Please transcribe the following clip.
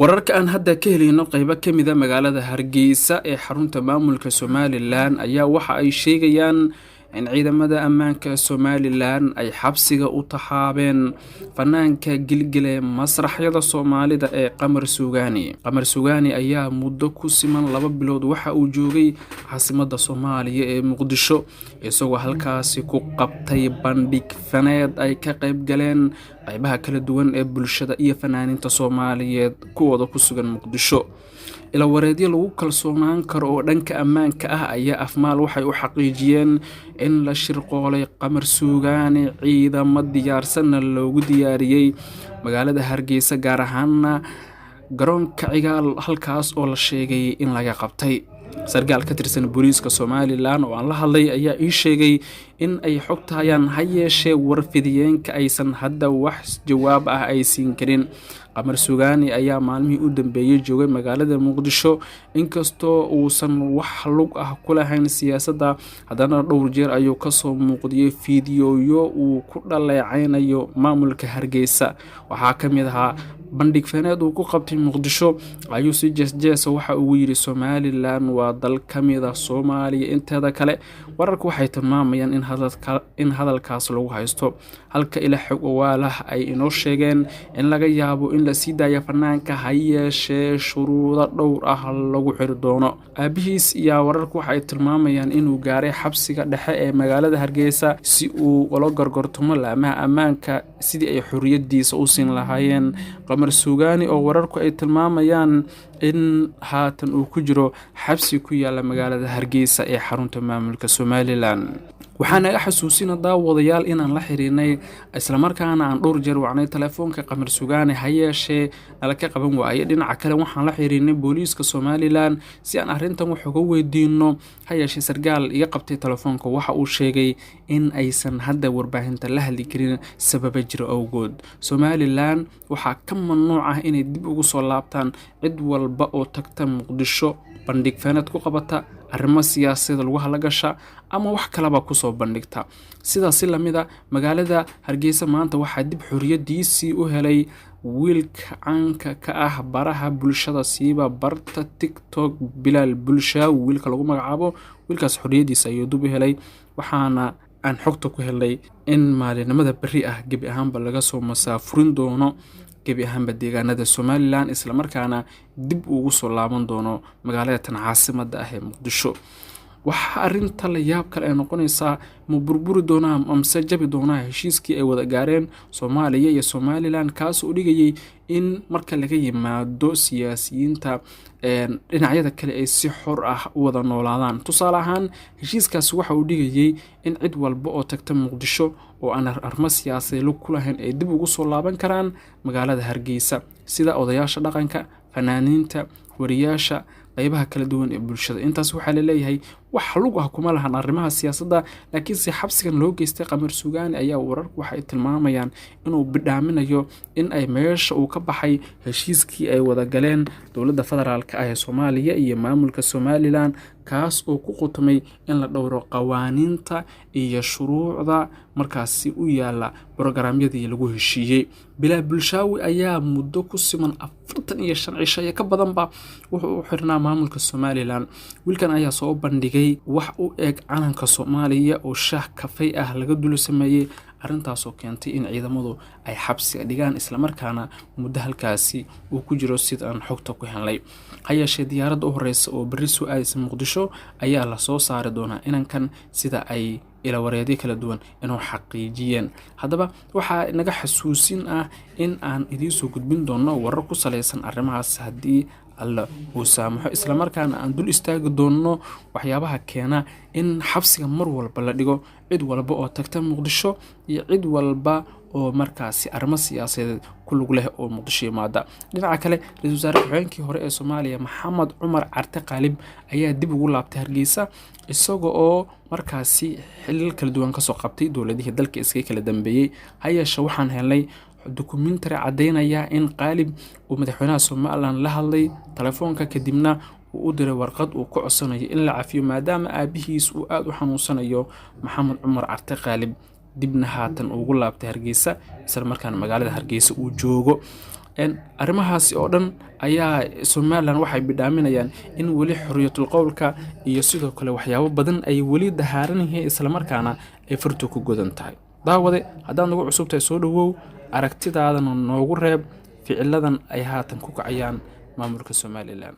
wararka aan hadda ka helayno qaybo ka mid a magaalada Hargeysa ee xarunta maamulka Somaliland ayaa waxa ay sheegayaan in ciidamada ammaanka Somaliland ay xabsiga u taxaabeen fanaanka gilgile masraxyada Soomaalida ee Qamar Suugaani ayaa muddo ku siman 2 bilood waxa uu joogay caasimadda Soomaaliya ee Muqdisho isagoo halkaasi ku qabtay bandhig faneed ay ka qayb galeen qaybaha kala duwan ee bulshada iyo fanaaniinta Soomaaliyeed kuwooda ku sugan Muqdisho ila wareedyo lagu kalsoonaan karo oo dhanka ammaanka ah ayaa afmaal waxay u xaqiijiyeen in la shirqoolay Qamar Suugaani ciidamo diyaarsan loogu diyaariyay magaalada Hargeysa gaar ahaan garoonka Cigaal halkaas oo la sheegay in laga qabtay sargaal ka tirsan booliiska Somaliland oo aan la hadlay ayaa ii sheegay in ay xogtayaan hayeeshee warfidiyeenka aysan hadda wax jawaab ah ay siin karin Qamar Suugaani ayaa maalmihii u dambeeyay joogay magaalada Muqdisho inkastoo uusan wax lug ah ku lahayn siyaasadda haddana dhowr jeer ayuu ka soo muuqdiyay fiidiyoyo uu ku dhaleecaynayo maamulka Hargeysa waxaa ka mid ahaa bandhig faneed uu ku qabtay Muqdisho ayuu si jees waxa uu yiri Somaliland waa dal ka mid ah Soomaaliya inteeda kale wararku waxay tilmaamayaan in hadalkaas lagu haysto halka ila xog waalah ay inoo sheegeen in laga yaabo in la sii daayo fanaanka hayeeshee shuruudo dhowr ah lagu xiri doono aabihiis iyo wararku waxay tilmaamayaan inuu gaaray xabsiga dhexe ee magaalada Hargeysa si uu ula gorgortamo laamaha ammaanka sidii ay xorriyadiisa u siin lahaayeen Qamar Suugaani oo wararku ay tilmaamayaan in haatan uu ku jiro xabsi ku yaala magaalada Hargeysa ee xarunta maamulka Somaliland waxaan naga xasuusina daawadayaal inaan la xiriirnay isla markaana aan dhowr jeer wacnay telefoonka Qamar Suugaani hayeeshee nala ka qaban waayay dhinaca kale waxaan la xiriirnay booliiska Somaliland si aan arrintan wax uga weydiino hayeeshee sargaal iga qabtay telefoonka waxa uu sheegay in aysan hadda warbaahinta la hadli karin sabab jiro awgood Somaliland waxa ka mamnuuc ah inay dib ugu soo laabtaan cid walba oo tagta Muqdisho bandhig faneed ku qabata arrimo siyaasadeed lagu halagasha ama wax kale ba ku soo bandhigta sidaas la mid ah magaalada Hargeysa maanta waxa dib xorriyadiisii u helay wiilka caanka ka ah baraha bulshada siiba barta TikTok Bilal Bulshaawi wiilka lagu magacaabo wiilkaas xorriyadiisa ayuu dib u helay waxaana aan xogta ku helay in maalinimada bari ah gabi ahaanba laga soo masaafurin doono gabi ahaanba deegaanada Somaliland isla markaana dib ugu soo laaban doono magaalada tan caasimadda ah ee Muqdisho waxa arinta la yaab kale ay noqonaysaa ma burburi doonaa amse jabi doonaa heshiiskii ay wada gaareen Soomaaliya iyo Somaliland kaas oo dhigayay in marka laga yimaado siyaasiyiinta dhinacyada kale ay si xor ah u wada noolaadaan tusaale ahaan heshiiskaas waxa uu dhigayay in cid walba oo tagta Muqdisho oo aan arrimo siyaasadeed ku lahayn ay dib ugu soo laaban karaan magaalada Hargeysa sida odayaasha dhaqanka fanaaniinta wariyaasha qaybaha kala duwan ee bulshada intaas waxa la leeyahay wax lug ah kuma lahan arrimaha siyaasadda laakiin si xabsigan loo geystay Qamar Suugaani ayaa wararku waxay tilmaamayaan inuu bidhaaminayo in ay meesha uu ka baxay heshiiskii ay wada galeen dowladda federaalka ah ee Soomaaliya iyo maamulka Somaliland kaas oo ku qotomay in la dhowro qawaaniinta iyo shuruucda markaasi u yaala barnaamijyadii lagu heshiiyay Bilal Bulshaawi ayaa muddo ku siman 45 cisho ka badan ba wuxuu u xirnaa maamulka Somaliland wiilkan ayaa soo bandhigay wax u eg calanka Soomaaliya oo shaah kafay ah laga dul sameeyay arintaas oo keentay in ciidamadu ay xabsiga dhigaan isla markaana muddo halkaasi uu ku jiro sida aan xogta ku helnay hayeeshee diyaaradda u horeysa oo bari soo aadaysa Muqdisho ayaa la soo saari doonaa inankan sida ay ila wareedyo kala duwan inuu xaqiijiyeen haddaba waxa naga xasuusin ah in aan idin soo gudbin doono warar ku saleysan arrimahaas haddii alla uu saamaxo isla markaana aan dul istaagi doono waxyaabaha keena in xabsiga mar walba la dhigo cid walba oo tagta Muqdisho iyo cid walba oo markaasi arrimo siyaasadeed ku lug leh oo Muqdisho yimaada dhinaca kale ra'iisul wasaare ku-xigeenkii hore ee Soomaaliya Maxamed Cumar Carte Qaalib ayaa dib ugu laabtay Hargeysa isagoo oo markaasi xilal kala duwan ka soo qabtay dowladihii dalka iska kala dambeeyay hayeeshee waxaan helnay documentary cadeynaya in Qaalib uu madaxweynaha Somaliland la hadlay telefoonka kadibna uu u diray warqad uu ku codsanayo in la cafiyo maadaama aabihiis uu aad u xanuunsanayo Maxamed Cumar Carte Qaalib dibna haatan ugu laabtay Hargeysa isla markaana magaalada Hargeysa uu joogo arrimahaasi oo dhan ayaa Somaliland waxay bidhaaminayaan in weli xorriyatul qowlka iyo sidoo kale waxyaabo badan ay weli dahaaran yihiin isla markaana ay furtu ku godan tahay. daawade haddaad nagu cusub tahay soo dhawow, aragtidaadana noogu reeb ficiladan ay haatan ku kacayaan maamulka Somaliland.